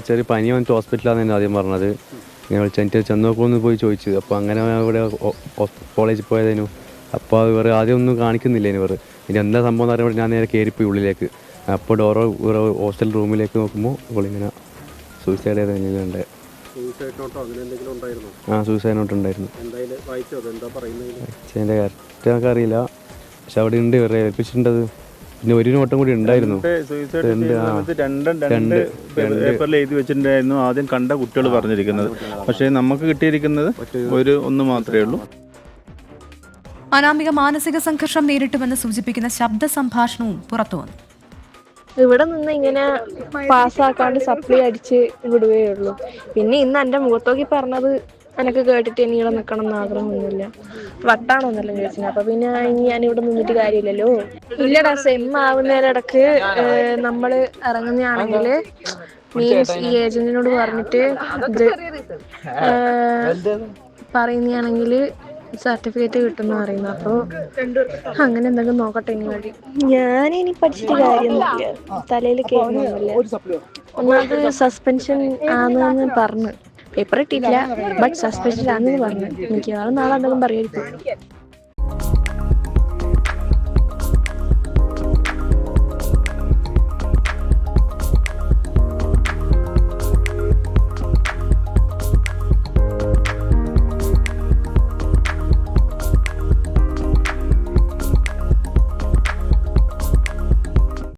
ചെറിയ പനി വന്നിട്ട് ഹോസ്പിറ്റലാണെന്ന് ആദ്യം പറഞ്ഞത്. ഇങ്ങനെ വിളിച്ച് ചെന്ന് നോക്കുമെന്ന് പോയി ചോദിച്ചു. അപ്പോൾ അങ്ങനെ ഇവിടെ കോളേജിൽ പോയതിനു. അപ്പോൾ ഇവർ ആദ്യം ഒന്നും കാണിക്കുന്നില്ല. ഇനി എന്താ സംഭവം എന്ന് പറയുമ്പോൾ ഞാൻ നേരെ കയറിപ്പോയി ഉള്ളിലേക്ക്. അപ്പോൾ ഡോറ് ഹോസ്റ്റൽ റൂമിലേക്ക് നോക്കുമ്പോൾ ഇവളിങ്ങനെ സൂയിസൈഡ് ചെയ്തതിനുണ്ട്. സൂയിസൈഡ് നോട്ട് ഉണ്ടായിരുന്നു. അതിൻ്റെ കറക്റ്റൊക്കെ അറിയില്ല, പക്ഷെ അവിടെ ഉണ്ട് ഇവരെ ഏൽപ്പിച്ചിട്ടുണ്ടത്. പിന്നെ ഒരു നോട്ടം കൂടി ഉണ്ടായിരുന്നു. പേപ്പറിൽ എഴുതി വെച്ചിട്ടുണ്ടായിരുന്നു ആദ്യം കണ്ട കുട്ടികൾ പറഞ്ഞിരിക്കുന്നത്. പക്ഷേ നമുക്ക് കിട്ടിയിരിക്കുന്നത് ഒന്ന് മാത്രമേ ഉള്ളൂ. അനാമിക മാനസിക സംഘർഷം നേരിട്ടുമെന്ന് സൂചിപ്പിക്കുന്ന ശബ്ദ സംഭാഷണവും പുറത്തു വന്നു. ഇവിടെ നിന്ന് ഇങ്ങനെ പാസ്സാക്കാണ്ട് സപ്ലൈ അടിച്ച് വിടുകയുള്ളൂ. പിന്നെ ഇന്ന് എൻ്റെ മുഖത്തോക്കി പറഞ്ഞത് എനക്ക് കേട്ടിട്ട് ഇനി ഇവിടെ നിൽക്കണം എന്ന് ആഗ്രഹമൊന്നുമില്ല. വട്ടാണോന്നെല്ലാം ചോദിച്ചത്. അപ്പൊ പിന്നെ ഇനി ഞാനിവിടെ നിന്നിട്ട് കാര്യമില്ലല്ലോ. ഇല്ലടാ, സെം ആവുന്നതിനിടക്ക് നമ്മള് ഇറങ്ങുന്നതാണെങ്കിൽ മീൻസ് ഈ ഏജന്റിനോട് പറഞ്ഞിട്ട് ഇത് പറയുന്നതാണെങ്കിൽ സർട്ടിഫിക്കറ്റ് കിട്ടുന്ന പറയുന്നത്. അപ്പോൾ അങ്ങനെ എന്തെങ്കിലും നോക്കട്ടെ ഇനി വഴി. ഞാനിനി പഠിച്ചിട്ട് കാര്യമൊന്നുമില്ല, തലയിൽ കയറുന്നൊന്നുമില്ല. ഒന്നാമത് സസ്പെൻഷൻ ആണെന്ന് പറഞ്ഞു, പേപ്പർ ഇട്ടിട്ടില്ല, ബട്ട് സസ്പെൻഷൻ ആണെന്ന് പറഞ്ഞു. മിക്കവാറും നാളെ എന്തെങ്കിലും പറയുമായിരിക്കും.